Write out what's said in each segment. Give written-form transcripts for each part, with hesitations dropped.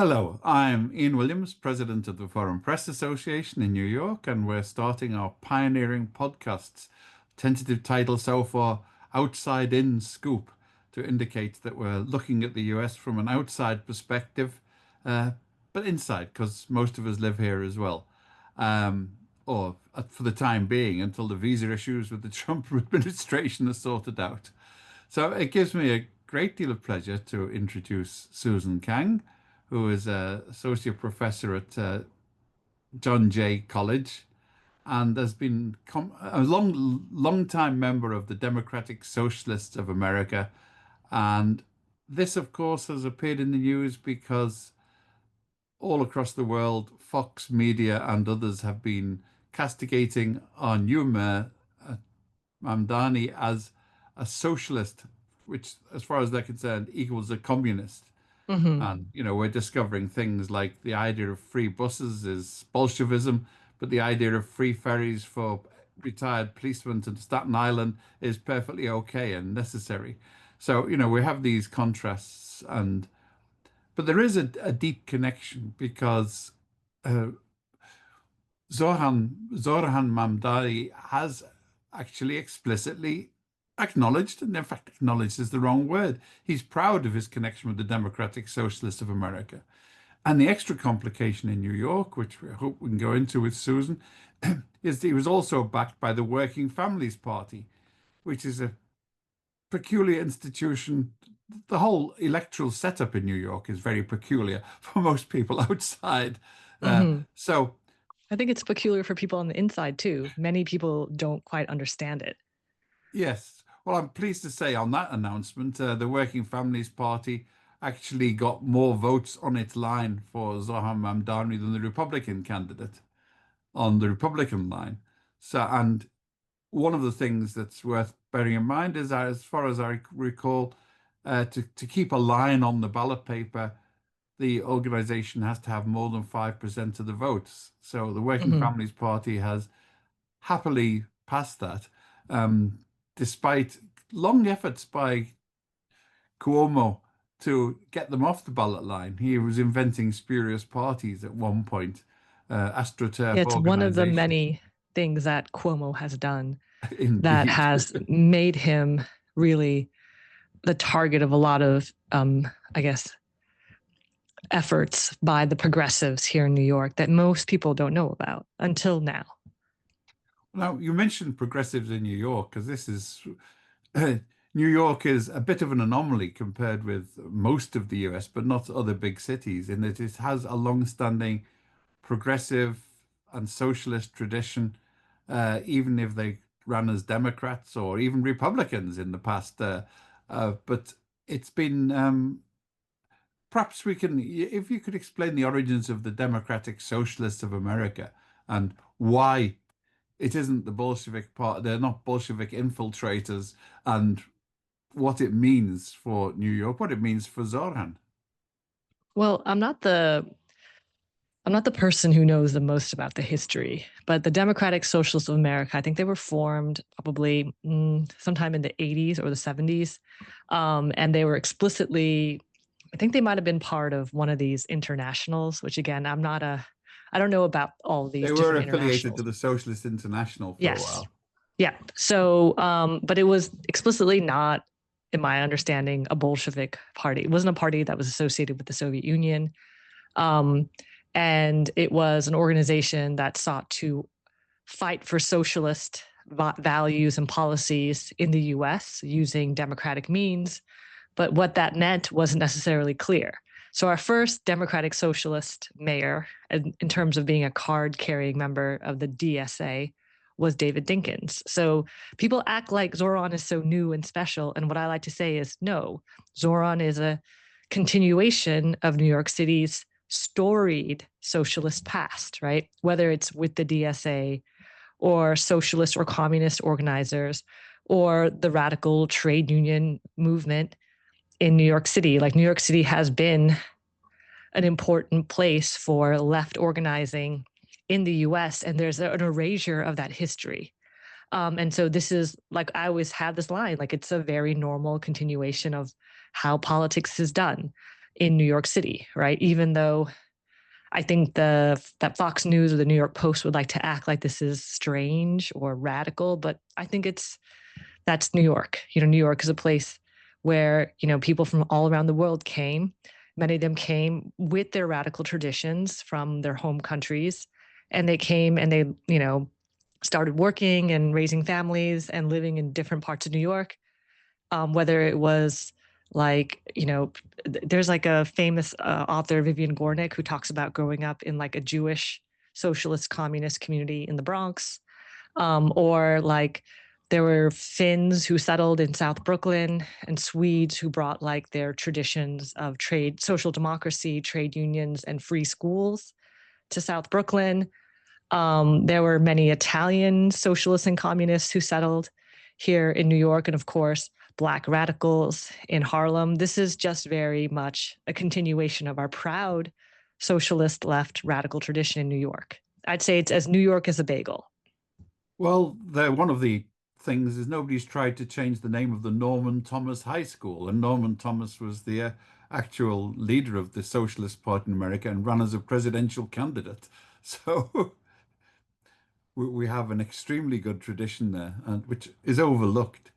Hello, I'm Ian Williams, President of the Foreign Press Association in New York, and we're starting our pioneering podcasts. Tentative title so far, Outside In Scoop, to indicate that we're looking at the US from an outside perspective, uh, but inside, because most of us live here as well. Or for the time being, until the visa issues with the Trump administration are sorted out. So it gives me a great deal of pleasure to introduce Susan Kang, who is an associate professor at John Jay College and has been a long time member of the Democratic Socialists of America. And this, of course, has appeared in the news because all across the world, Fox Media and others have been castigating our new mayor, Mamdani, as a socialist, which, as far as they're concerned, equals a communist. Hmm. And, we're discovering things like the idea of free buses is Bolshevism, but the idea of free ferries for retired policemen to Staten Island is perfectly okay and necessary. So, we have these contrasts, but there is a deep connection because uh, Zohran Mamdani has actually explicitly acknowledged, and in fact, acknowledged is the wrong word. He's proud of his connection with the Democratic Socialists of America. And the extra complication in New York, which we hope we can go into with Susan, is that he was also backed by the Working Families Party, which is a peculiar institution. The whole electoral setup in New York is very peculiar for most people outside. Hmm. So I think it's peculiar for people on the inside too. Many people don't quite understand it. Yes. Well, I'm pleased to say on that announcement, the Working Families Party actually got more votes on its line for Zohran Mamdani than the Republican candidate on the Republican line. So, and one of the things that's worth bearing in mind is, as far as I recall, to keep a line on the ballot paper, the organization has to have more than 5% of the votes. So the Working Hmm. Families Party has happily passed that, um, despite long efforts by Cuomo to get them off the ballot line. He was inventing spurious parties at one point, Yeah, AstroTurf it's one of the organizations. many things that Cuomo has done that Indeed. has made him really the target of a lot of, I guess, efforts by the progressives here in New York that most people don't know about until now. Now, you mentioned progressives in New York, because New York is a bit of an anomaly compared with most of the US, but not other big cities, in that it has a long-standing progressive and socialist tradition, even if they ran as Democrats or even Republicans in the past. But it's been, perhaps we can, if you could explain the origins of the Democratic Socialists of America and why it isn't the Bolshevik part, they're not Bolshevik infiltrators, and what it means for New York, what it means for Zoran. Well, I'm not the person who knows the most about the history, but the Democratic Socialists of America, I think they were formed probably sometime in the 80s or the 70s. And they were explicitly, I think they might have been part of one of these internationals, which again, I don't know about all They these were different affiliated to internationals. the Socialist International for a Yes. while. Yeah. So, but it was explicitly not, in my understanding, a Bolshevik party. It wasn't a party that was associated with the Soviet Union. Um, and it was an organization that sought to fight for socialist values and policies in the US using democratic means. But what that meant wasn't necessarily clear. So, our first Democratic Socialist mayor, in terms of being a card carrying member of the DSA, was David Dinkins. So, people act like Zoran is so new and special. And what I like to say is no, Zoran is a continuation of New York City's storied socialist past, right? Whether it's with the DSA or socialist or communist organizers or the radical trade union movement in New York City. Like New York City has been an important place for left organizing in the US, and there's an erasure of that history. And so this is like I always have this line, like it's a very normal continuation of how politics is done. in New York City, right? Even though I think that Fox News or the New York Post would like to act like this is strange or radical, but I think that's New York. New York is a place where, people from all around the world came. Many of them came with their radical traditions from their home countries, and they came and they, started working and raising families and living in different parts of New York. Whether it was like, there's like a famous author, Vivian Gornick, who talks about growing up in like a Jewish socialist communist community in the Bronx, or like there were Finns who settled in South Brooklyn and Swedes who brought like their traditions of trade, social democracy, trade unions, and free schools to South Brooklyn. There were many Italian socialists and communists who settled here in New York, and of course, Black radicals in Harlem. This is just very much a continuation of our proud socialist left radical tradition in New York. I'd say it's as New York as a bagel. Well, one of the things is nobody's tried to change the name of the Norman Thomas High School, and Norman Thomas was the actual leader of the Socialist Party in America and ran as a presidential candidate. So we have an extremely good tradition there, and which is overlooked.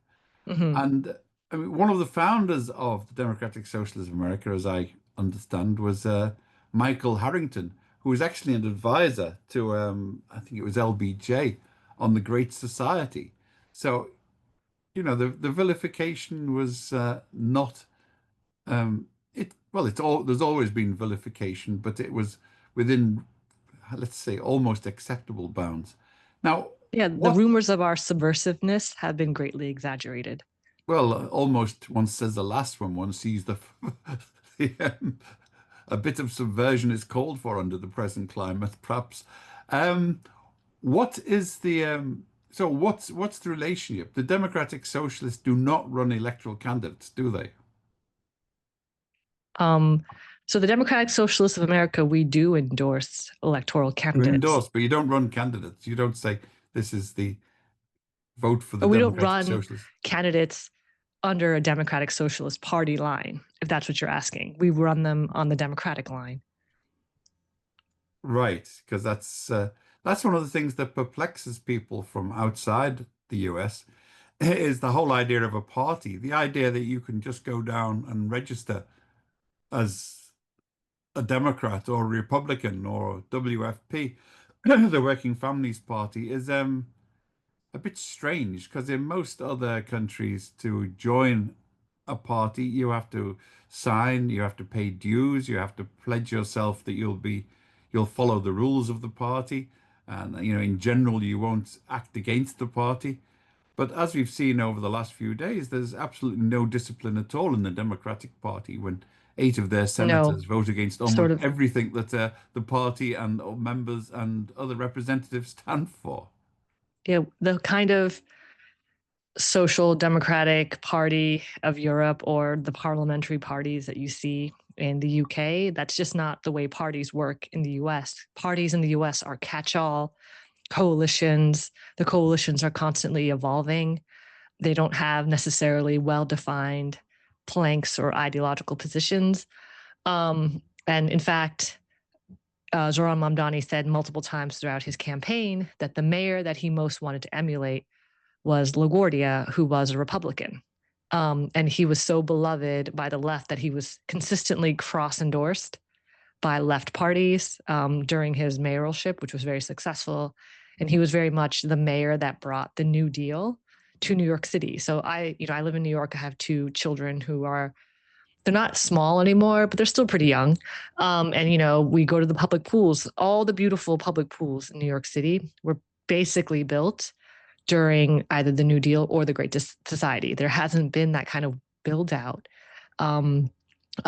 Mm-hmm. And I mean, one of the founders of the Democratic Socialists of America, as I understand, was Michael Harrington, who was actually an advisor to, I think it was LBJ, on the Great Society. So, the vilification was not it. Well, there's always been vilification, but it was within, let's say, almost acceptable bounds. Now, Yeah, the what rumors of our subversiveness have been greatly exaggerated. Well, almost one says the last one sees the a bit of subversion is called for under the present climate, perhaps. Um, what is the so what's the relationship? The Democratic Socialists do not run electoral candidates, do they? Um, so the Democratic Socialists of America, we do endorse electoral You candidates, endorse, but you don't run candidates. You don't say this is the vote for the but we don't Democratic run Socialists. candidates under a Democratic Socialist Party line, if that's what you're asking. We run them on the Democratic line. Right, because that's one of the things that perplexes people from outside the US is the whole idea of a party, the idea that you can just go down and register as a Democrat or a Republican or WFP, the Working Families Party, is a bit strange because in most other countries, to join a party, you have to sign, you have to pay dues, you have to pledge yourself that you'll follow the rules of the party, and in general you won't act against the party. But as we've seen over the last few days, there's absolutely no discipline at all in the Democratic Party when 8 of their No, senators vote against sort almost of, everything that the party and members and other representatives stand for. yeah, the kind of social democratic party of Europe or the parliamentary parties that you see in the UK, that's just not the way parties work in the US. Parties in the US are catch-all coalitions. The coalitions are constantly evolving. They don't have necessarily well-defined planks or ideological positions. And in fact, Zohran Mamdani said multiple times throughout his campaign that the mayor that he most wanted to emulate was LaGuardia, who was a Republican. And he was so beloved by the left that he was consistently cross-endorsed by left parties during his mayoralship, which was very successful. And he was very much the mayor that brought the New Deal to New York City. So I live in New York. I have 2 children who they're not small anymore, but they're still pretty young. And we go to the public pools. All the beautiful public pools in New York City were basically built during either the New Deal or the Great Society. There hasn't been that kind of build out of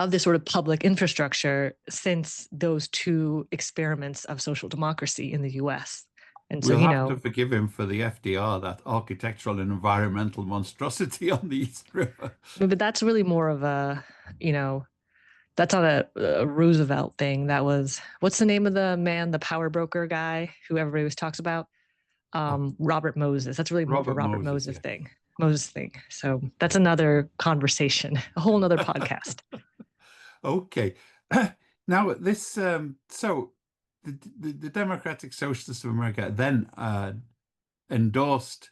this sort of public infrastructure since those 2 experiments of social democracy in the US. And so, We'll have to forgive him for the FDR, that architectural and environmental monstrosity on the East River. but that's really more of that's not a Roosevelt thing. That was, what's the name of the man, the power broker guy who everybody always talks about? Robert Moses. That's really more of a Robert Moses yeah. thing. Moses thing. So that's another conversation, a whole nother podcast. Okay. Now this so the Democratic Socialists of America then endorsed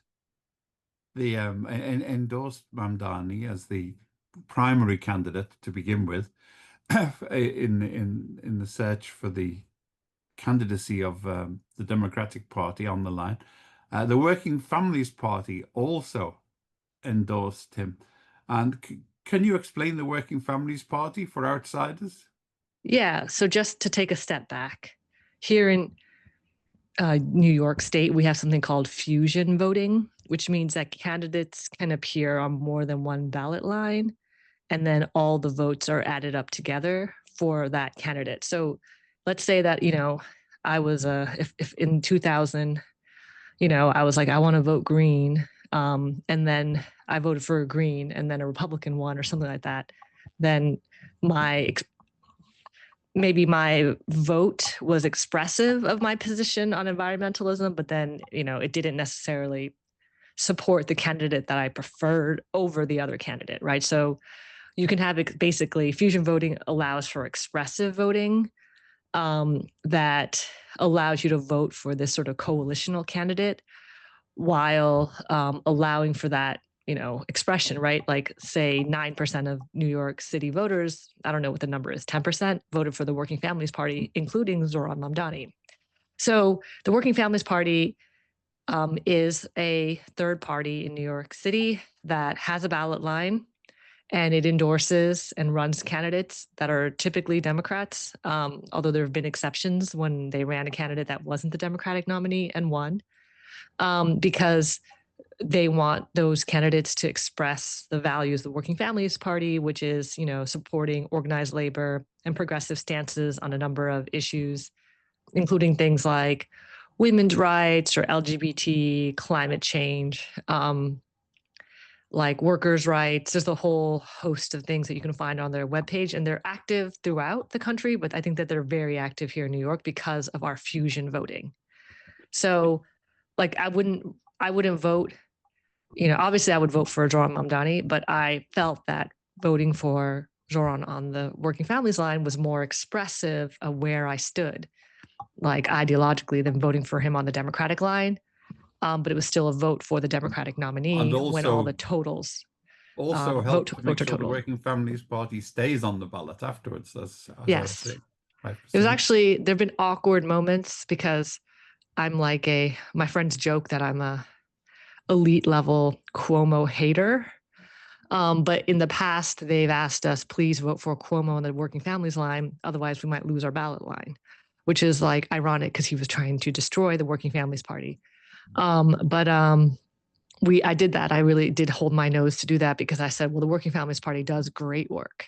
endorsed Mamdani as the primary candidate to begin with in the search for the candidacy of the Democratic Party on the line. The Working Families Party also endorsed him. And can you explain the Working Families Party for outsiders? Yeah. So just to take a step back, here in New York State, we have something called fusion voting, which means that candidates can appear on more than one ballot line, and then all the votes are added up together for that candidate. So let's say that, I was if in 2000, I was like, I want to vote green. And then I voted for a green and then a Republican won or something like that. Then my maybe my vote was expressive of my position on environmentalism, but then, it didn't necessarily support the candidate that I preferred over the other candidate, right? So you can have basically fusion voting allows for expressive voting that allows you to vote for this sort of coalitional candidate while allowing for that expression, right? Like say 9% of New York City voters, I don't know what the number is, 10% voted for the Working Families Party, including Zohran Mamdani. So the Working Families Party is a third party in New York City that has a ballot line, and it endorses and runs candidates that are typically Democrats, although there have been exceptions when they ran a candidate that wasn't the Democratic nominee and won, because they want those candidates to express the values of the Working Families Party, which is, supporting organized labor and progressive stances on a number of issues, including things like women's rights or LGBT, climate change, like workers' rights. There's a whole host of things that you can find on their webpage, and they're active throughout the country, but I think that they're very active here in New York because of our fusion voting. So like I wouldn't vote, obviously I would vote for Zohran Mamdani, but I felt that voting for Zohran on the Working Families line was more expressive of where I stood, like ideologically, than voting for him on the Democratic line. But it was still a vote for the Democratic And nominee when all the totals also help to make vote are sure the totaled. Working Families Party stays on the ballot afterwards, as I Yes. say. I've It was seen. actually, there have been awkward moments because I'm like my friends joke that I'm a elite level Cuomo hater. But in the past, they've asked us, please vote for Cuomo on the Working Families line. Otherwise, we might lose our ballot line, which is like ironic because he was trying to destroy the Working Families Party. But I did that. I really did hold my nose to do that because I said, well, the Working Families Party does great work,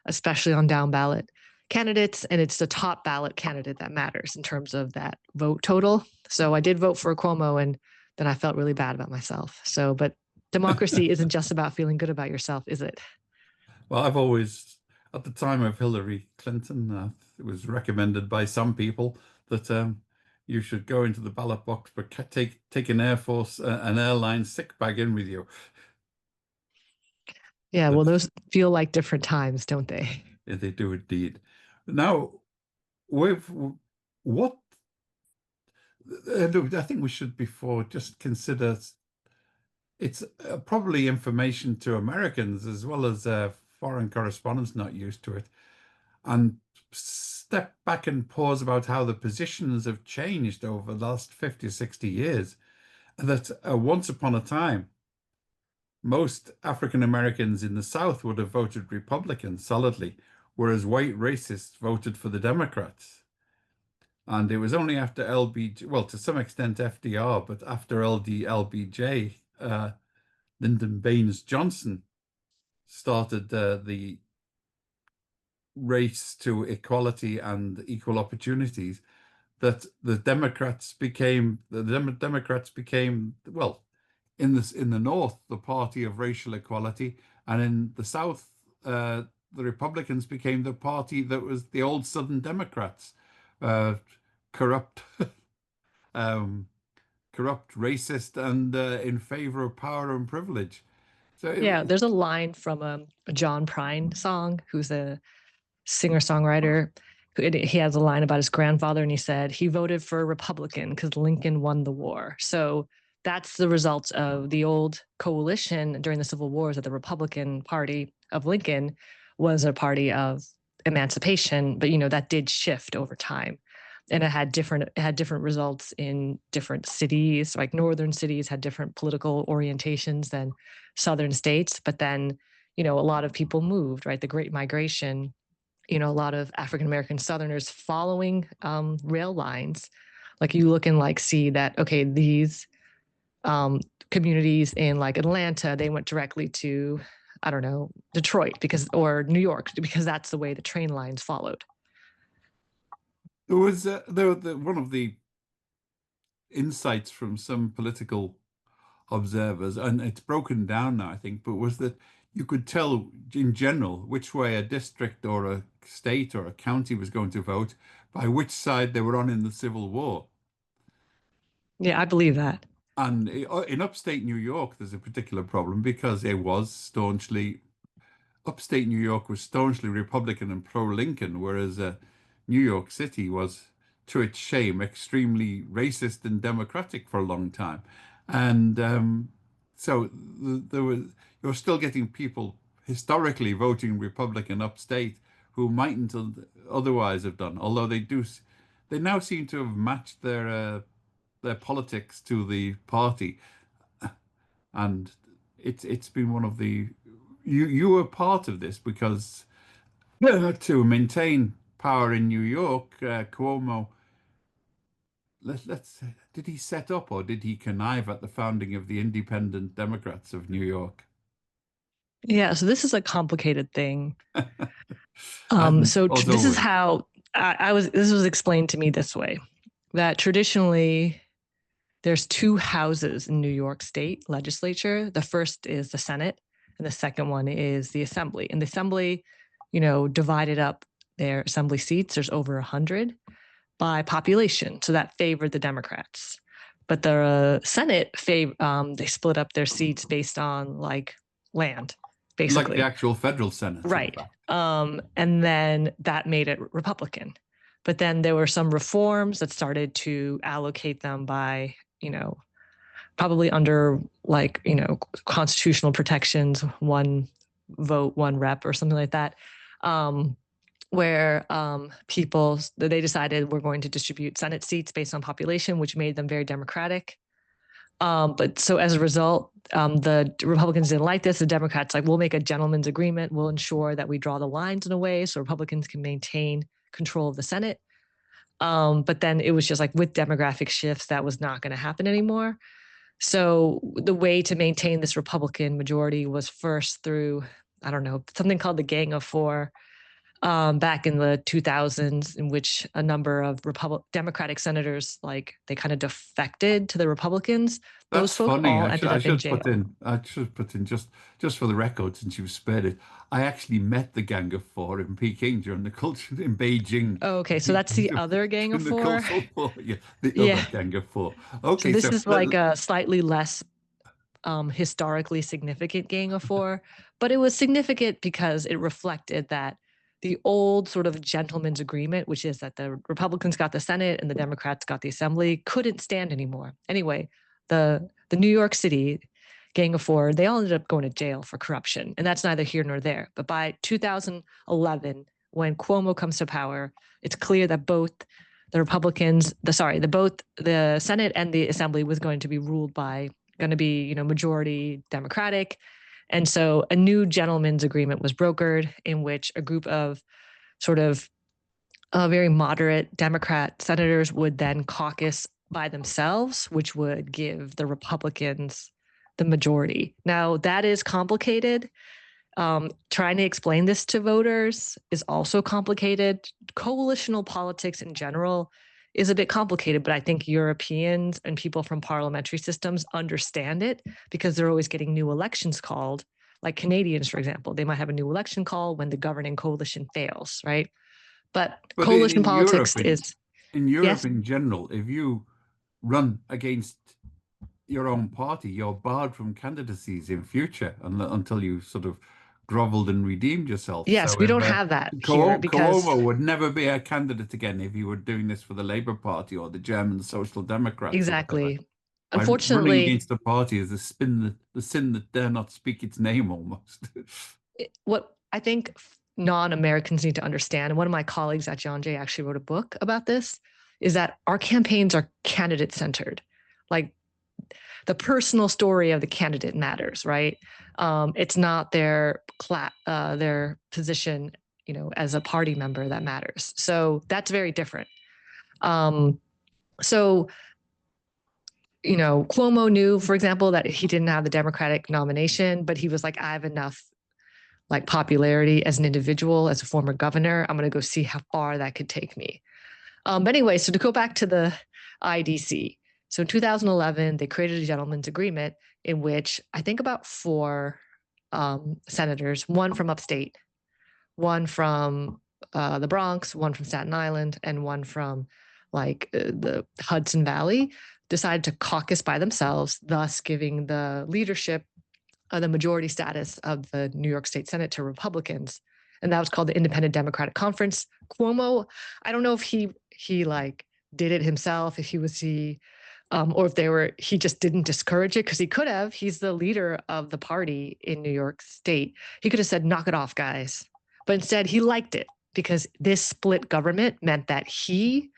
especially on down ballot candidates. And it's the top ballot candidate that matters in terms of that vote total. So I did vote for Cuomo, and then I felt really bad about myself. So, but democracy isn't just about feeling good about yourself, is it? Well, I've always, at the time of Hillary Clinton, it was recommended by some people that you should go into the ballot box, but take an an airline sick bag in with you. Yeah, well, But those feel like different times, don't they? they do indeed. Now, with what look, I think we should before just consider it's probably information to Americans as well as foreign correspondents not used to it, and step back and pause about how the positions have changed over the last 50 or 60 years. That once upon a time, most African Americans in the South would have voted Republican solidly, whereas white racists voted for the Democrats. And it was only after LBJ, well, to some extent FDR, but after LBJ, Lyndon Baines Johnson started the race to equality and equal opportunities, that Democrats became, well, in the North the party of racial equality, and in the South the Republicans became the party that was the old Southern Democrats, uh, corrupt, um, corrupt, racist, and in favor of power and privilege. So Yeah, there's a line from a John Prine song, who's a singer-songwriter. He has a line about his grandfather, and he said he voted for a Republican because Lincoln won the war. So that's the results of the old coalition during the Civil Wars, that the Republican Party of Lincoln was a party of emancipation, but that did shift over time. And it had different results in different cities. Like northern cities had different political orientations than southern states. But then, a lot of people moved, right? The Great Migration, a lot of African American Southerners following rail lines. Like you look and see that, okay, these communities in like Atlanta, they went directly to, I don't know, Detroit or New York, because that's the way the train lines followed. There was one of the insights from some political observers, and it's broken down now, I think, but was that you could tell in general which way a district or a state or a county was going to vote by which side they were on in the Civil War. Yeah, I believe that. And in upstate New York, there's a particular problem because upstate New York was staunchly Republican and pro-Lincoln, whereas New York City was, to its shame, extremely racist and democratic for a long time. And so you're still getting people historically voting Republican upstate who mightn't otherwise have done, although they now seem to have matched their politics to the party, and it's been one of the you were part of this because to maintain power in New York, Cuomo, let's did he set up or did he connive at the founding of the Independent Democrats of New York? Yeah, so this is a complicated thing. And So as this is always, how this was explained to me this way, that traditionally there's two houses in New York State legislature. The first is the Senate, and the second one is the Assembly. And the Assembly, divided up their assembly seats. There's over 100 by population, so that favored the Democrats. But the Senate, they split up their seats based on like land, like the basically. actual federal Senate, in Right. fact. And then that made it Republican. But then there were some reforms that started to allocate them by, probably under constitutional protections, one vote, one rep, or something like that, where they decided we're going to distribute Senate seats based on population, which made them very Democratic. But so as a result, the Republicans didn't like this. The Democrats we'll make a gentleman's agreement. We'll ensure that we draw the lines in a way so Republicans can maintain control of the Senate. But then it was just with demographic shifts, that was not going to happen anymore. So the way to maintain this Republican majority was first through, I don't know, something called the Gang of Four, back in the 2000s, in which a number of Democratic senators, they kind of defected to the Republicans. That's Those folks funny. all ended up in jail. I should put in just for the record, since you've spared it. I actually met the Gang of Four in Peking during the culture in Beijing. Oh, okay, so that's the other Gang of During the Four. Cultural War, yeah, the other Yeah. Gang of Four. So Okay, this so is a slightly less historically significant Gang of Four, but it was significant because it reflected that the old sort of gentleman's agreement, which is that the Republicans got the Senate and the Democrats got the Assembly, couldn't stand anymore. Anyway, the New York City Gang of Four, they all ended up going to jail for corruption, and that's neither here nor there. But by 2011, when Cuomo comes to power, it's clear that both the Senate and the Assembly was going to be ruled by majority Democratic. And so a new gentleman's agreement was brokered in which a group of sort of very moderate Democrat senators would then caucus by themselves, which would give the Republicans the majority. Now, that is complicated. Trying to explain this to voters is also complicated. Coalitional politics in general is a bit complicated, but I think Europeans and people from parliamentary systems understand it because they're always getting new elections called. Like Canadians, for example, they might have a new election call when the governing coalition fails, right? But but coalition politics is, in Europe yes. in general, if you run against your own party, you're barred from candidacies in future until you sort of groveled and redeemed yourself. Yes, So we if don't have that here because Cuomo would never be a candidate again if he were doing this for the Labour Party or the German Social Democrats or whatever. exactly. By running Unfortunately, against the party is the sin that dare not speak its name almost. what I think non-Americans need to understand, and one of my colleagues at John Jay actually wrote a book about this, is that our campaigns are candidate centered. Like the personal story of the candidate matters, right? It's not their position, as a party member that matters. So that's very different. Um, so Cuomo knew, for example, that he didn't have the Democratic nomination, but he was like, I have enough like popularity as an individual, as a former governor. I'm going to go see how far that could take me. But anyway, so to go back to the IDC. So in 2011, they created a gentleman's agreement in which I think about four senators, one from upstate, one from the Bronx, one from Staten Island, and one from the Hudson Valley, decided to caucus by themselves, thus giving the leadership the majority status of the New York State Senate to Republicans. And that was called the Independent Democratic Conference. Cuomo, I don't know if he did it himself, if or if he just didn't discourage it, because he could have. He's the leader of the party in New York State. He could have said, knock it off, guys. But instead, he liked it because this split government meant that he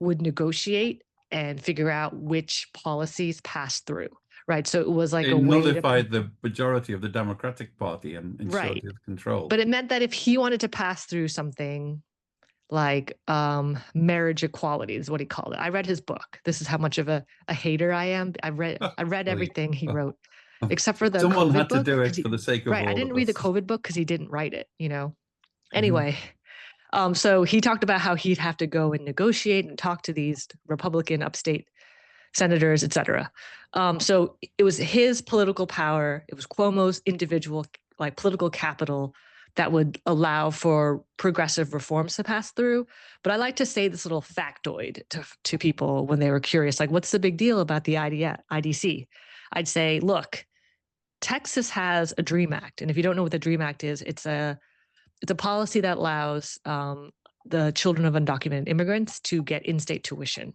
would negotiate and figure out which policies passed through. Right. So it was like It a way nullified the majority of the Democratic Party and ensured right. his control. But it meant that if he wanted to pass through something like marriage equality is what he called it. I read his book. This is how much of a hater I am. I read everything he wrote, except for the Someone COVID had to book. do it for the sake of right. all I didn't of read the us. COVID book because he didn't write it, Anyway, so he talked about how he'd have to go and negotiate and talk to these Republican upstate senators, et cetera. So it was his political power. It was Cuomo's individual political capital that would allow for progressive reforms to pass through. But I like to say this little factoid to people when they were curious, like, what's the big deal about the IDC? I'd say, look, Texas has a DREAM Act. And if you don't know what the DREAM Act is, it's a policy that allows the children of undocumented immigrants to get in-state tuition.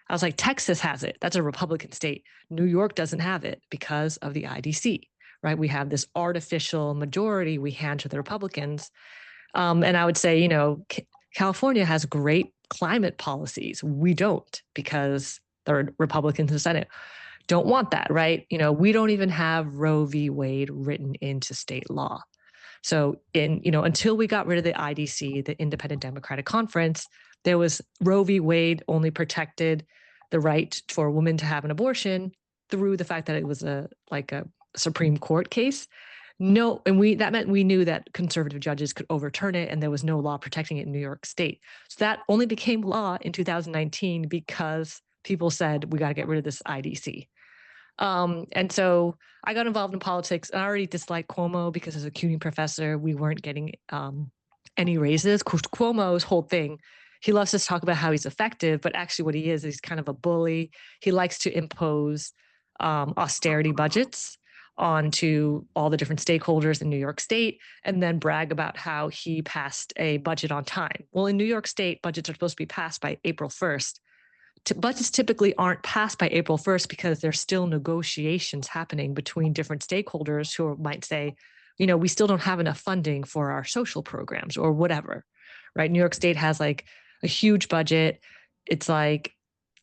I was like, Texas has it. That's a Republican state. New York doesn't have it because of the IDC, right? We have this artificial majority we hand to the Republicans. And I would say, California has great climate policies. We don't, because the Republicans in the Senate don't want that, right? We don't even have Roe v. Wade written into state law. So until we got rid of the IDC, the Independent Democratic Conference, there was Roe v. Wade only protected the right for a woman to have an abortion through the fact that it was a Supreme Court case. No, and that meant we knew that conservative judges could overturn it, and there was no law protecting it in New York State. So that only became law in 2019 because people said we got to get rid of this IDC. And so I got involved in politics. I already disliked Cuomo because as a CUNY professor, we weren't getting any raises. Cuomo's whole thing, he loves to talk about how he's effective, but actually what he is he's kind of a bully. He likes to impose austerity budgets onto all the different stakeholders in New York State and then brag about how he passed a budget on time. Well, in New York State, budgets are supposed to be passed by April 1st. Budgets typically aren't passed by April 1st because there's still negotiations happening between different stakeholders who might say, we still don't have enough funding for our social programs or whatever, right? New York State has a huge budget. It's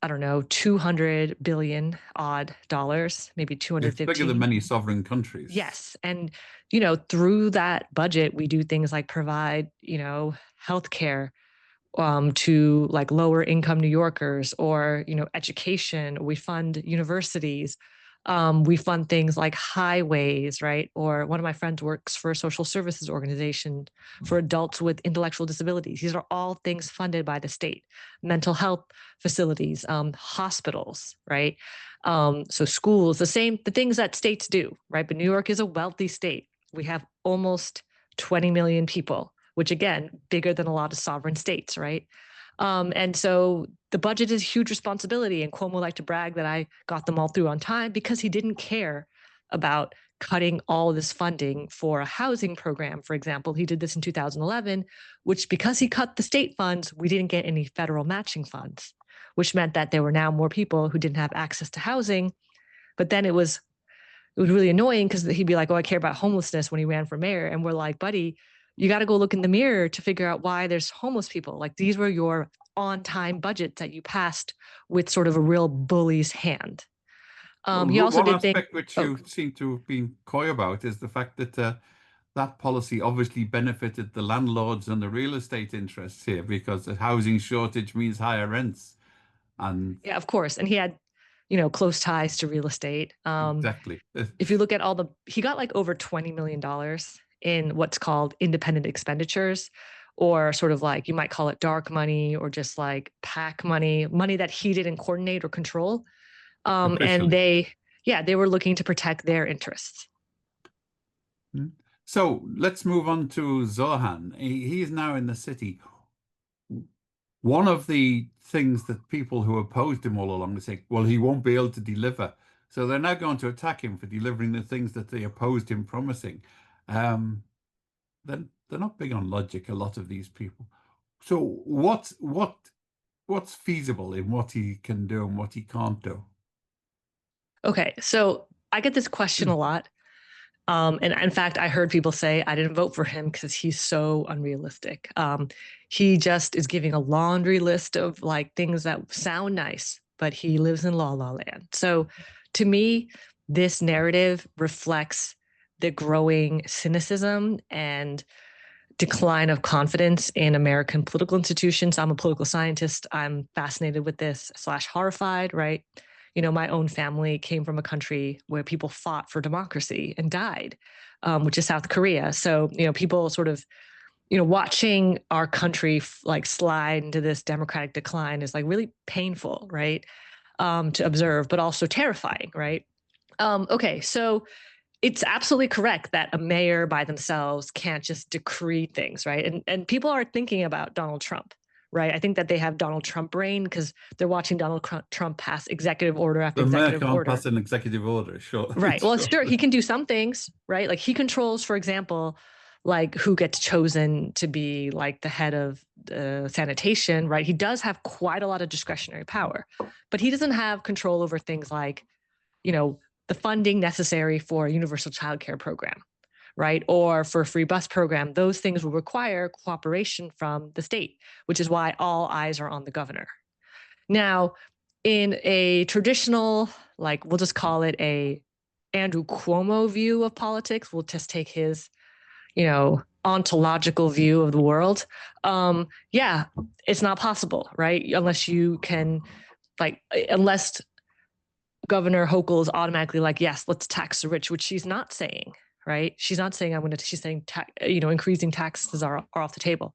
I don't know, 200 billion odd dollars, maybe 250. It's bigger than many sovereign countries. Yes. And, through that budget, we do things like provide, healthcare to lower income New Yorkers, or education. We fund universities. We fund things like highways, right? Or one of my friends works for a social services organization for adults with intellectual disabilities. These are all things funded by the state. Mental health facilities, hospitals, right? So schools, the things that states do, right? But New York is a wealthy state. We have almost 20 million people, which again, bigger than a lot of sovereign states, right? And so the budget is a huge responsibility. And Cuomo liked to brag that I got them all through on time because he didn't care about cutting all this funding for a housing program, for example. He did this in 2011, which because he cut the state funds, we didn't get any federal matching funds, which meant that there were now more people who didn't have access to housing. But then it was really annoying because he'd be like, oh, I care about homelessness when he ran for mayor. And we're like, buddy, you got to go look in the mirror to figure out why there's homeless people. Like these were your on-time budgets that you passed with sort of a real bully's hand. He Well, also one did things. aspect which Oh, you seem to have been coy about is the fact that that policy obviously benefited the landlords and the real estate interests here because the housing shortage means higher rents. And yeah, of course. And he had, close ties to real estate. exactly. If you look at he got like over $20 million in what's called independent expenditures, or sort of like you might call it dark money or just like PAC money that he didn't coordinate or control. And Officially. they were looking to protect their interests. So let's move on to Zohran. He is now in the city. One of the things that people who opposed him all along are saying, well, he won't be able to deliver. So they're now going to attack him for delivering the things that they opposed him promising. Um, they're not big on logic, a lot of these people. So what's feasible in what he can do and what he can't do? Okay, so I get this question a lot. And in fact, I heard people say I didn't vote for him because he's so unrealistic. He just is giving a laundry list of like things that sound nice, but he lives in la la land. So to me, this narrative reflects the growing cynicism and decline of confidence in American political institutions. I'm a political scientist. I'm fascinated with this / horrified, right? My own family came from a country where people fought for democracy and died, which is South Korea. So, people sort of, watching our country like slide into this democratic decline is like really painful, right? To observe, but also terrifying, right? Okay, so it's absolutely correct that a mayor by themselves can't just decree things, right? And people are thinking about Donald Trump, right? I think that they have Donald Trump brain because they're watching Donald Trump pass executive order after The mayor executive can't order. pass an executive order, sure. Right. Well, Sure. sure, he can do some things, right? Like he controls, for example, like who gets chosen to be like the head of sanitation, right? He does have quite a lot of discretionary power, but he doesn't have control over things like, the funding necessary for a universal childcare program, right? Or for a free bus program. Those things will require cooperation from the state, which is why all eyes are on the governor. Now, in a traditional, like we'll just call it a Andrew Cuomo view of politics, we'll just take his, ontological view of the world. Yeah, it's not possible, right? Unless you can, unless Governor Hochul is automatically like, yes, let's tax the rich, which she's not saying, right? She's not saying she's saying, increasing taxes are off the table.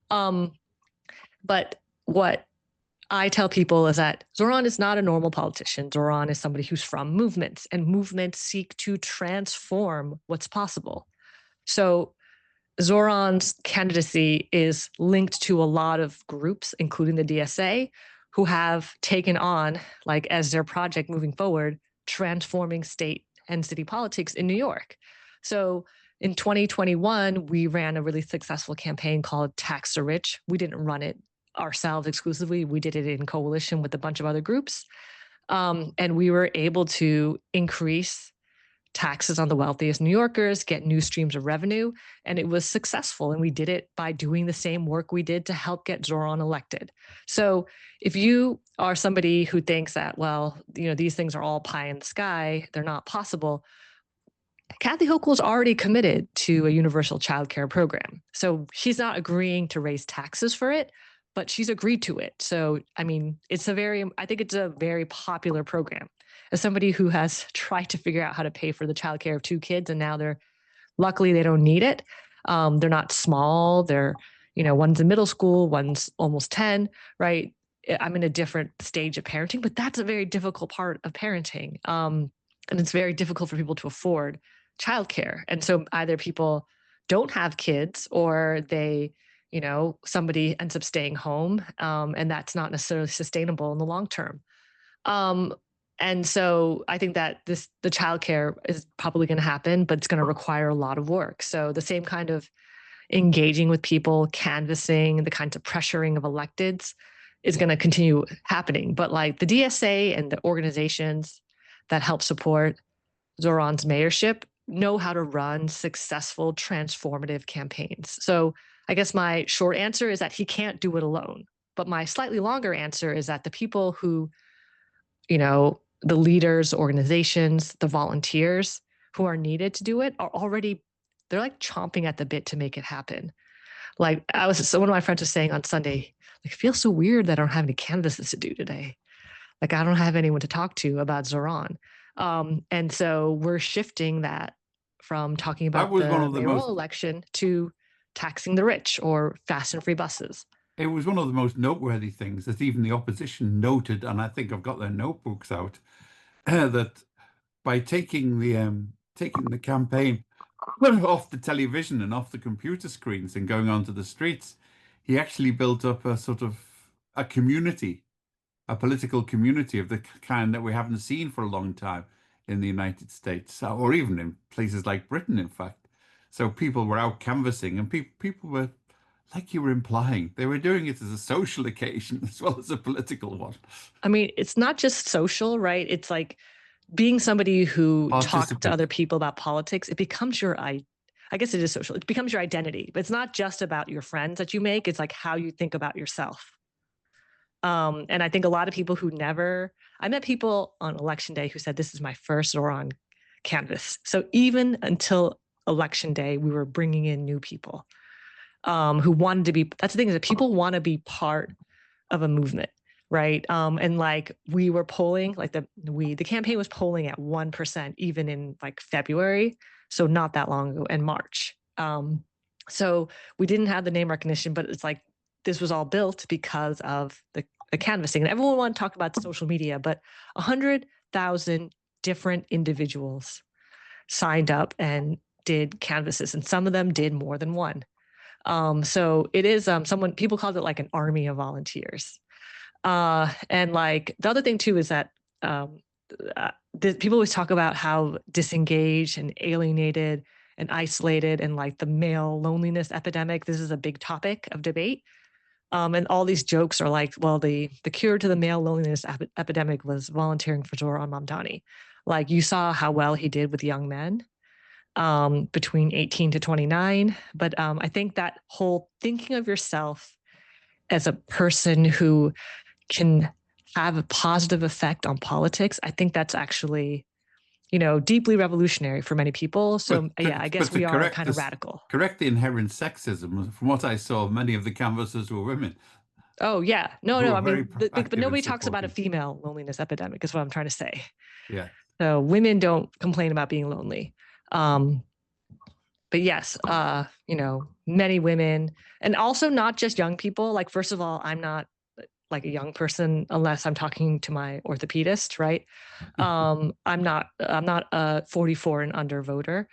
But what I tell people is that Zohran is not a normal politician. Zohran is somebody who's from movements, and movements seek to transform what's possible. So Zohran's candidacy is linked to a lot of groups, including the DSA, who have taken on, like as their project moving forward, transforming state and city politics in New York. So in 2021, we ran a really successful campaign called Tax the Rich. We didn't run it ourselves exclusively. We did it in coalition with a bunch of other groups. And we were able to increase taxes on the wealthiest New Yorkers, get new streams of revenue, and it was successful. And we did it by doing the same work we did to help get Zohran elected. So if you are somebody who thinks that, well, these things are all pie in the sky, they're not possible, Kathy Hochul is already committed to a universal child care program. So she's not agreeing to raise taxes for it, but she's agreed to it. So, I think it's a very popular program. As somebody who has tried to figure out how to pay for the childcare of 2 kids, and now luckily they don't need it. They're not small. They're, one's in middle school, one's almost 10, right? I'm in a different stage of parenting, but that's a very difficult part of parenting. And it's very difficult for people to afford childcare. And so either people don't have kids or they, somebody ends up staying home, and that's not necessarily sustainable in the long term. And so I think that the childcare is probably going to happen, but it's going to require a lot of work. So the same kind of engaging with people, canvassing, the kinds of pressuring of electeds is going to continue happening. But like the DSA and the organizations that help support Zohran's mayorship know how to run successful, transformative campaigns. So I guess my short answer is that he can't do it alone. But my slightly longer answer is that the people who, the leaders, organizations, the volunteers who are needed to do it are already, they're like chomping at the bit to make it happen. Like so one of my friends was saying on Sunday, like, it feels so weird that I don't have any canvases to do today. Like I don't have anyone to talk to about Zohran. And so we're shifting that from talking That about was one the of the mayoral most election to taxing the rich or fast and free buses. It was one of the most noteworthy things that even the opposition noted, and I think I've got their notebooks out, that by taking the campaign off the television and off the computer screens and going onto the streets, he actually built up a sort of a community, a political community of the kind that we haven't seen for a long time in the United States, or even in places like Britain, in fact. So people were out canvassing, and people were, like you were implying, they were doing it as a social occasion as well as a political one. I mean, it's not just social, right? It's like being somebody who talks to Participate. other people about politics. It becomes I guess it is social. It becomes your identity, but it's not just about your friends that you make. It's like how you think about yourself. And I think a lot of people I met people on election day who said, this is my first Zohran canvas. So even until election day, we were bringing in new people who wanted to be, that's the thing is that people want to be part of a movement. Right. And like we were polling, like the campaign was polling at 1% even in like February. So not that long ago, in March. So we didn't have the name recognition, but it's like this was all built because of the canvassing. And everyone wanted to talk about social media, but 100,000 different individuals signed up and did canvases, and some of them did more than one. So it is people called it like an army of volunteers. And like the other thing too is that people always talk about how disengaged and alienated and isolated and like the male loneliness epidemic. This is a big topic of debate. And all these jokes are like, well, the cure to the male loneliness epidemic was volunteering for Zohran Mamdani. Like you saw how well he did with young men between 18 to 29. But I think that whole thinking of yourself as a person who can have a positive effect on politics, I think that's actually, deeply revolutionary for many people. So yeah, I guess But to we are correct kind of this, radical. correct the inherent sexism, from what I saw, many of the canvassers were women Oh yeah, who no. were I very mean, but active in nobody talks about a supporting. female loneliness epidemic. Is what I'm trying to say. Yeah. So women don't complain about being lonely. Um, but yes, many women, and also not just young people. Like, first of all, I'm not like a young person unless I'm talking to my orthopedist, right? I'm not a 44 and under voter.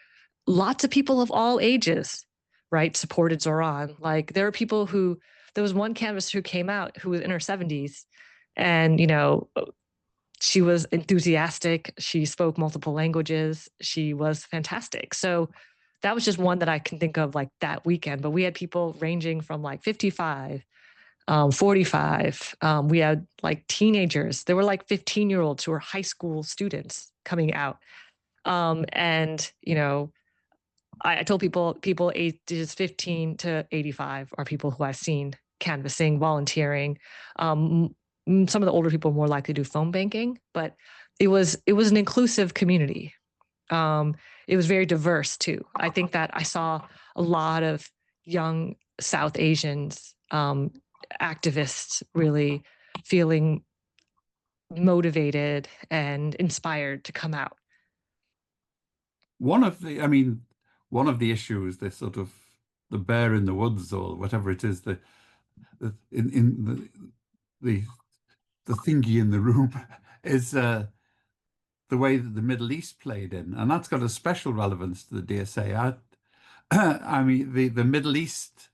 Lots of people of all ages, right, supported Zohran. Like there was one canvasser who came out who was in her 70s, and she was enthusiastic. She spoke multiple languages. She was fantastic. So that was just one that I can think of like that weekend. But we had people ranging from like 55, 45. We had like teenagers. There were like 15-year-olds who were high school students coming out. And I told people ages 15 to 85 are people who I've seen canvassing, volunteering. Some of the older people are more likely to do phone banking, but it was an inclusive community. It was very diverse too. I think that I saw a lot of young South Asians, activists really feeling motivated and inspired to come out. I mean, one of the issues, this sort of the bear in the woods or whatever it is, in the the thingy in the room is the way that the Middle East played in, and that's got a special relevance to the DSA. I mean, the Middle East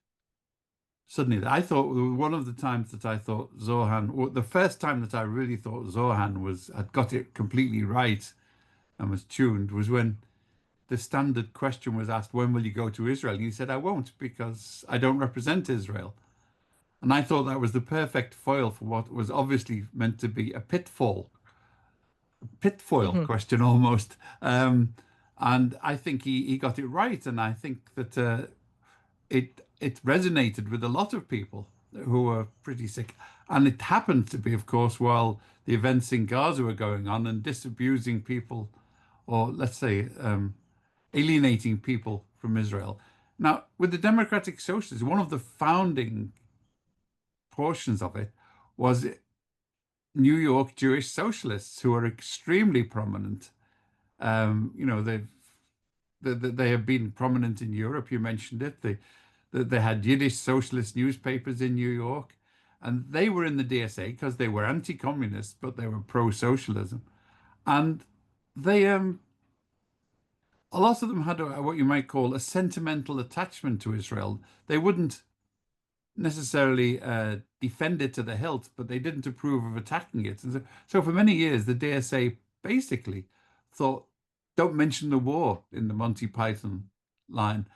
suddenly. I thought one of the times that I thought Zohan, well, the first time that I really thought Zohan had got it completely right and was tuned was when the standard question was asked, when will you go to Israel? And he said, I won't because I don't represent Israel. And I thought that was the perfect foil for what was obviously meant to be a pitfoil Mhm. question almost. And I think he got it right. And I think that it resonated with a lot of people who were pretty sick. And it happened to be, of course, while the events in Gaza were going on and disabusing people, or let's say alienating people from Israel. Now, with the Democratic Socialists, one of the founding portions of it was New York Jewish socialists who are extremely prominent. You know, they have been prominent in Europe. You mentioned it. They had Yiddish socialist newspapers in New York, and they were in the DSA because they were anti-communist, but they were pro-socialism. And they, a lot of them had what you might call a sentimental attachment to Israel. They wouldn't necessarily defend it to the hilt, but they didn't approve of attacking it. And so for many years, the DSA basically thought, don't mention the war in the Monty Python line.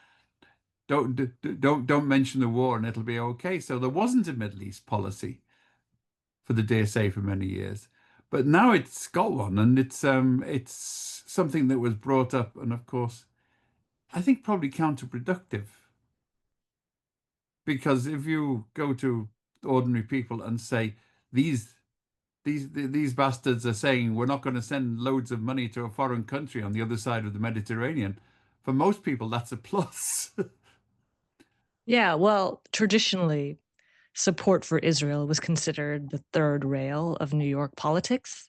Don't mention the war and it'll be okay. So there wasn't a Middle East policy for the DSA for many years. But now it's got one, and it's something that was brought up, and of course, I think probably counterproductive. Because if you go to ordinary people and say these these bastards are saying we're not going to send loads of money to a foreign country on the other side of the Mediterranean, for most people that's a plus. Yeah, well, traditionally, support for Israel was considered the third rail of New York politics.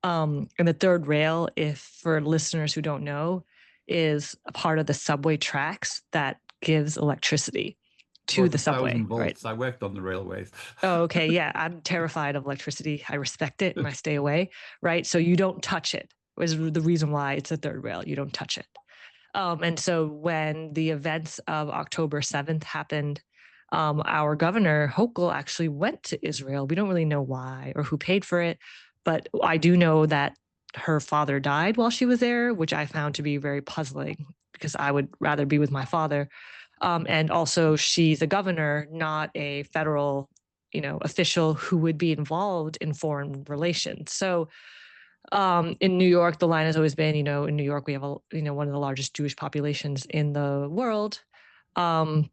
And the third rail, if for listeners who don't know, is a part of the subway tracks that gives electricity to Worth the a thousand subway, right? volts. I worked on the railways. Oh, okay. Yeah. I'm terrified of electricity. I respect it and I stay away, right? So you don't touch it, is the reason why it's a third rail. You don't touch it. And so when the events of October 7th happened, our governor, Hochul, actually went to Israel. We don't really know why or who paid for it, but I do know that her father died while she was there, which I found to be very puzzling because I would rather be with my father. And also, she's a governor, not a federal, official who would be involved in foreign relations. So in New York, the line has always been, in New York, we have one of the largest Jewish populations in the world, um,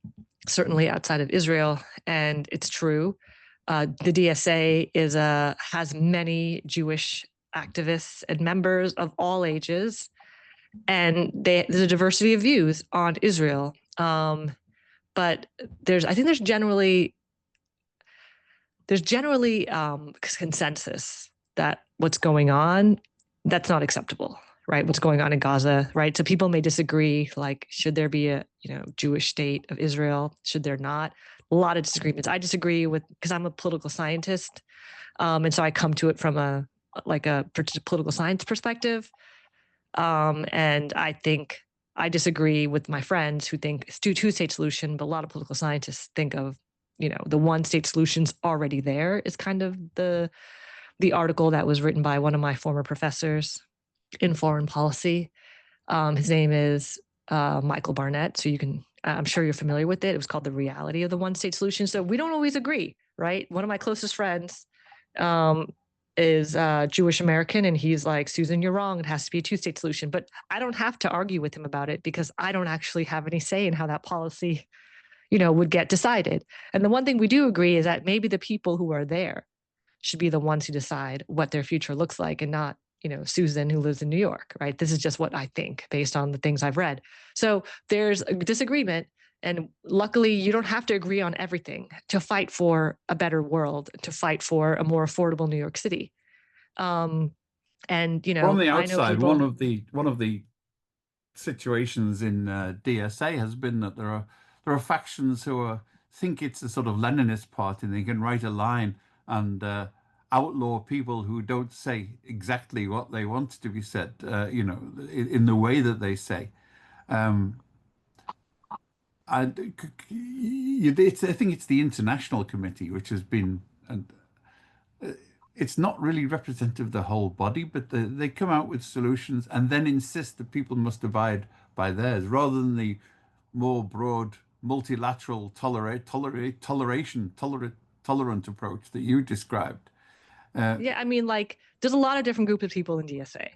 certainly outside of Israel, and it's true. The DSA has many Jewish activists and members of all ages, and there's a diversity of views on Israel. But I think there's generally consensus that what's going on, that's not acceptable, right? What's going on in Gaza, right? So people may disagree, like, should there be a Jewish state of Israel? Should there not? A lot of disagreements. I disagree with, because I'm a political scientist, and so I come to it from a political science perspective. And I think I disagree with my friends who think it's two-state solution, but a lot of political scientists think of, the one-state solution's already there is kind of the article that was written by one of my former professors in foreign policy. His name is Michael Barnett. So I'm sure you're familiar with it. It was called The Reality of the One-State Solution. So we don't always agree, right? One of my closest friends um, is Jewish American, and he's like, Susan, you're wrong. It has to be a two-state solution. But I don't have to argue with him about it because I don't actually have any say in how that policy, would get decided. And the one thing we do agree is that maybe the people who are there should be the ones who decide what their future looks like, and not, Susan who lives in New York, right? This is just what I think based on the things I've read. So there's a disagreement. And luckily, you don't have to agree on everything to fight for a better world, to fight for a more affordable New York City. Um, and From the I know outside, people. one of the situations in DSA has been that there are factions who think it's a sort of Leninist party, and they can write a line and outlaw people who don't say exactly what they want to be said, in the way that they say. Um, I think it's the International Committee, which has been, and it's not really representative of the whole body, but they come out with solutions and then insist that people must abide by theirs rather than the more broad, multilateral, tolerant approach that you described. Yeah, I mean, like, there's a lot of different groups of people in DSA,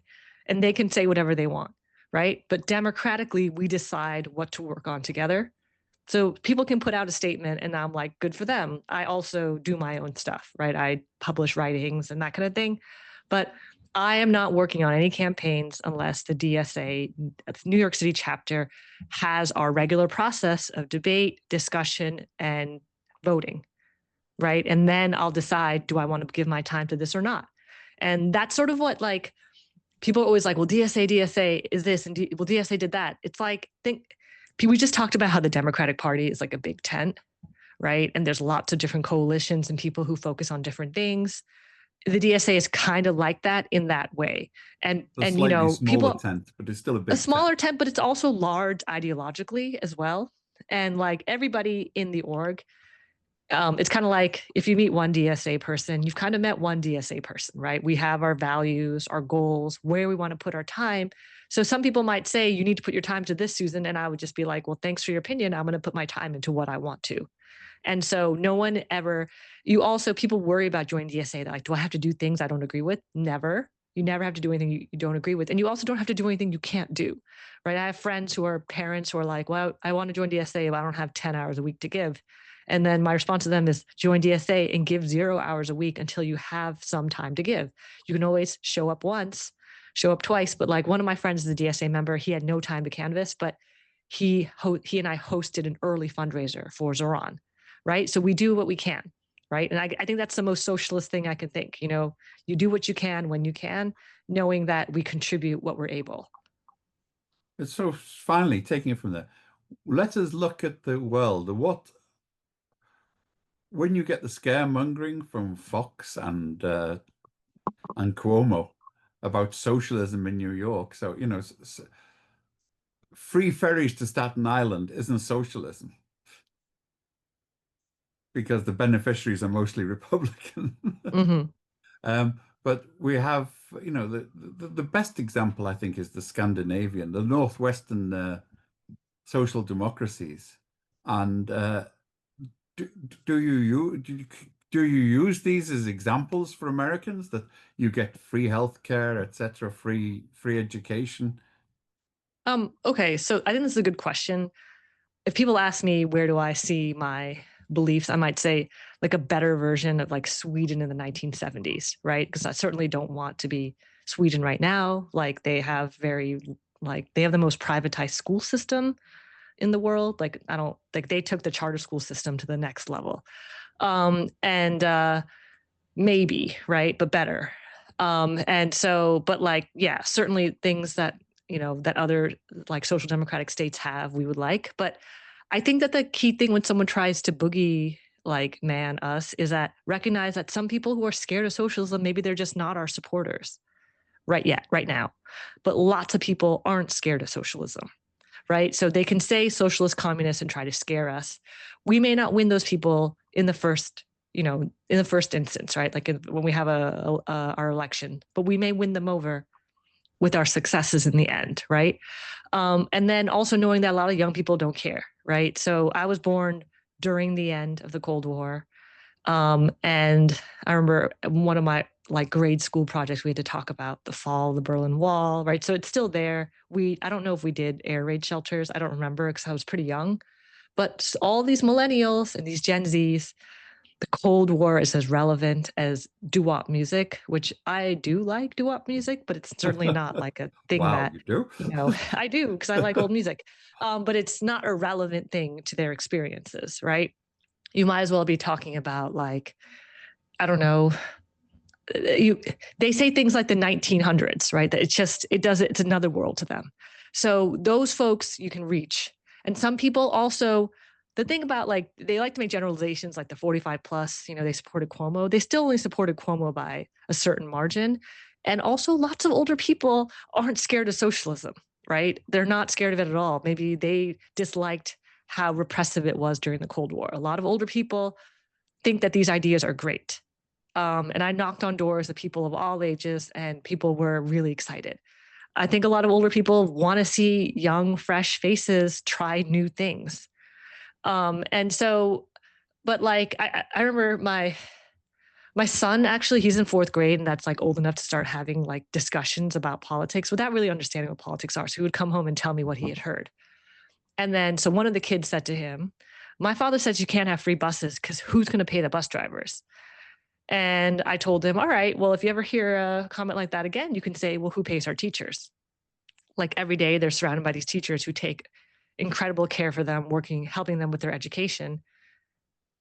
and they can say whatever they want, right? But democratically, we decide what to work on together. So people can put out a statement, and I'm like, good for them. I also do my own stuff, right? I publish writings and that kind of thing. But I am not working on any campaigns unless the DSA, New York City chapter, has our regular process of debate, discussion, and voting, right? And then I'll decide, do I want to give my time to this or not? And that's sort of what, like, people are always like, well, DSA is this, and well, DSA did that. It's like, we just talked about how the Democratic Party is like a big tent, right? And there's lots of different coalitions and people who focus on different things. The DSA is kind of like that in that way. A And you slightly know, smaller people, tent, but it's still a a big tent. smaller tent, but it's also large ideologically as well. And like everybody in the org, it's kind of like if you meet one DSA person, you've kind of met one DSA person, right? We have our values, our goals, where we want to put our time. So some people might say, you need to put your time to this, Susan. And I would just be like, well, thanks for your opinion. I'm going to put my time into what I want to. And so no one ever, people worry about joining DSA. They're like, do I have to do things I don't agree with? Never. You never have to do anything you don't agree with. And you also don't have to do anything you can't do, right? I have friends who are parents who are like, well, I want to join DSA, but I don't have 10 hours a week to give. And then my response to them is join DSA and give 0 hours a week until you have some time to give. You can always show up once, show up twice. But like one of my friends is a DSA member. He had no time to canvass, but he and I hosted an early fundraiser for Zohran, right? So we do what we can, right? And I think that's the most socialist thing I can think. You know, you do what you can when you can, knowing that we contribute what we're able. So finally, taking it from there, let us look at the world. When you get the scaremongering from Fox and Cuomo about socialism in New York, so free ferries to Staten Island isn't socialism because the beneficiaries are mostly Republican. Mm-hmm. But we have, the best example, I think, is the Scandinavian, the Northwestern social democracies. And do, do you use these as examples for Americans that you get free healthcare, etc., free education? Okay, so I think this is a good question. If people ask me where do I see my beliefs, I might say like a better version of like Sweden in the 1970s, right? Because I certainly don't want to be Sweden right now. Like they have they have the most privatized school system in the world. Like I don't like they took the charter school system to the next level. And maybe, right? But better. And so, but like, yeah, certainly things that, that other like social democratic states have, we would like. But I think that the key thing when someone tries to boogie like man us is that recognize that some people who are scared of socialism, maybe they're just not our supporters right now. But lots of people aren't scared of socialism, right? So they can say socialist communists and try to scare us. We may not win those people in the first, in the first instance, right? Like when we have our election, but we may win them over with our successes in the end, right? And then also knowing that a lot of young people don't care, right? So I was born during the end of the Cold War. And I remember one of my like grade school projects, we had to talk about the fall of the Berlin Wall, right? So it's still there. I don't know if we did air raid shelters. I don't remember because I was pretty young. But all these millennials and these Gen Zs, the Cold War is as relevant as doo-wop music, which I do like doo-wop music, but it's certainly not like a thing Wow, that, you do? I do because I like old music. But it's not a relevant thing to their experiences, right? You might as well be talking about like, I don't know, they say things like the 1900s, right? That it's another world to them. So those folks you can reach. And some people also, the thing about like, they like to make generalizations like the 45 plus, they supported Cuomo. They still only supported Cuomo by a certain margin. And also lots of older people aren't scared of socialism, right? They're not scared of it at all. Maybe they disliked how repressive it was during the Cold War. A lot of older people think that these ideas are great. And I knocked on doors of people of all ages, and people were really excited. I think a lot of older people want to see young, fresh faces try new things. And so, but like, I remember my son, actually, he's in fourth grade, and that's like old enough to start having like discussions about politics without really understanding what politics are. So he would come home and tell me what he had heard. And then, so one of the kids said to him, "My father says you can't have free buses because who's going to pay the bus drivers?" And I told him, "All right, well, if you ever hear a comment like that again, you can say, well, who pays our teachers?" Like every day, they're surrounded by these teachers who take incredible care for them, working, helping them with their education,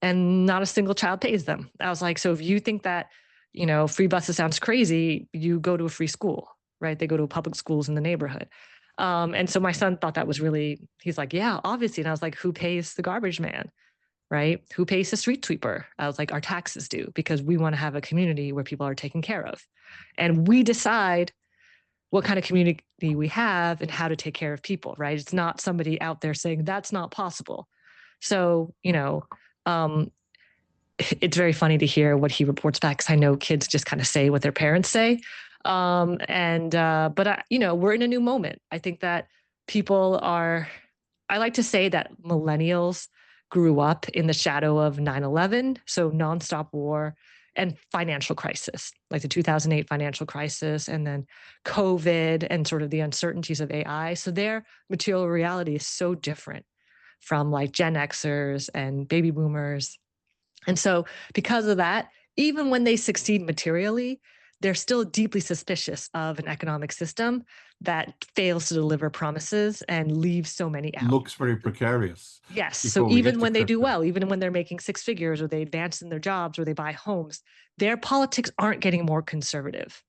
and not a single child pays them. I was like, so if you think that, free buses sounds crazy, you go to a free school, right? They go to public schools in the neighborhood. And so my son thought that was really, he's like, yeah, obviously. And I was like, who pays the garbage man, right? Who pays the street sweeper? I was like, our taxes do, because we want to have a community where people are taken care of. And we decide what kind of community we have and how to take care of people, right? It's not somebody out there saying that's not possible. So, um, it's very funny to hear what he reports back, because I know kids just kind of say what their parents say. But we're in a new moment. I think that people are, I like to say that millennials grew up in the shadow of 9/11, so nonstop war and financial crisis, like the 2008 financial crisis, and then COVID and sort of the uncertainties of AI. So their material reality is so different from like Gen Xers and baby boomers. And so, because of that, even when they succeed materially, they're still deeply suspicious of an economic system that fails to deliver promises and leaves so many out. Looks very precarious. Yes. So Before we get even to when they do crypto. well, even when they're making six figures or they advance in their jobs or they buy homes, their politics aren't getting more conservative.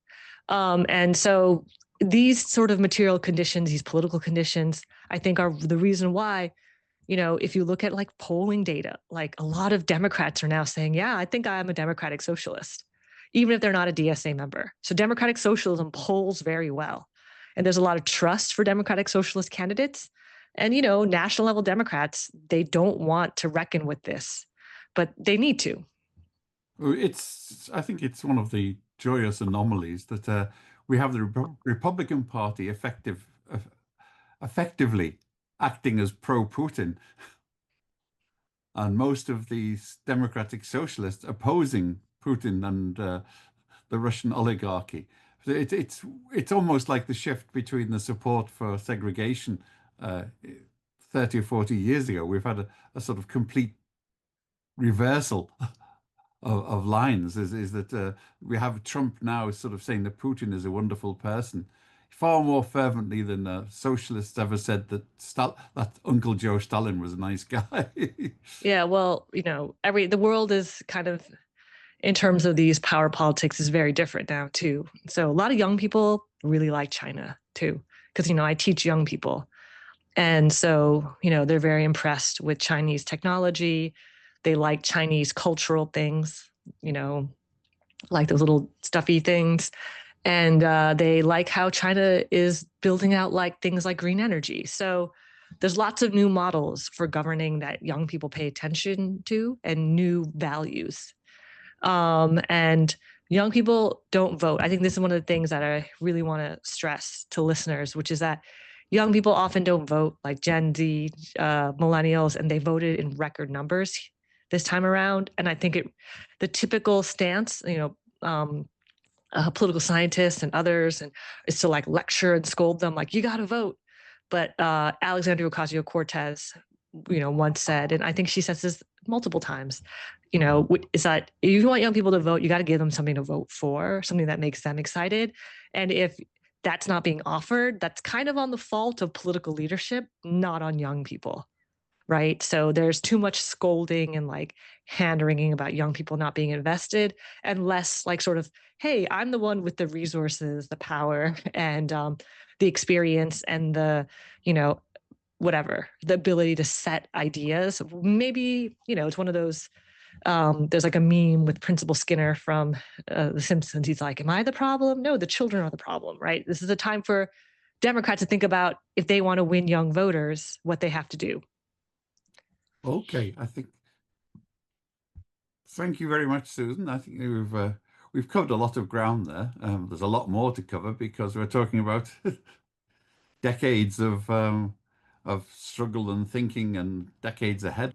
And so these sort of material conditions, these political conditions, I think are the reason why, if you look at like polling data, like a lot of Democrats are now saying, yeah, I think I'm a Democratic Socialist, even if they're not a DSA member. So Democratic Socialism polls very well. And there's a lot of trust for Democratic Socialist candidates. And, national level Democrats, they don't want to reckon with this, but they need to. I think it's one of the joyous anomalies that we have the Republican Party effectively acting as pro-Putin, and most of these democratic socialists opposing Putin and the Russian oligarchy. It's almost like the shift between the support for segregation uh, 30 or 40 years ago. We've had a sort of complete reversal of lines. Is that we have Trump now sort of saying that Putin is a wonderful person, far more fervently than socialists ever said that Uncle Joe Stalin was a nice guy. Yeah, well, the world is kind of, in terms of these power politics, is very different now too. So a lot of young people really like China too, because I teach young people, and so they're very impressed with Chinese technology. They like Chinese cultural things, like those little stuffy things, and they like how China is building out like things like green energy. So there's lots of new models for governing that young people pay attention to, and new values. And young people don't vote. I think this is one of the things that I really want to stress to listeners, which is that young people often don't vote, like Gen Z, millennials, and they voted in record numbers this time around. And I think the typical stance, political scientists and others, and is to like lecture and scold them, like, you got to vote. But Alexandria Ocasio-Cortez, once said, and I think she says this multiple times, is that if you want young people to vote, you got to give them something to vote for, something that makes them excited. And if that's not being offered, that's kind of on the fault of political leadership, not on young people. Right. So there's too much scolding and like hand wringing about young people not being invested, and less like sort of, hey, I'm the one with the resources, the power, and the experience, and the, whatever, the ability to set ideas. Maybe, it's one of those, there's like a meme with Principal Skinner from The Simpsons. He's like, am I the problem? No, the children are the problem, right? This is a time for Democrats to think about, if they want to win young voters, what they have to do. Okay, I think thank you very much, Susan. I think we've covered a lot of ground there. There's a lot more to cover because we're talking about decades of struggle and thinking and decades ahead.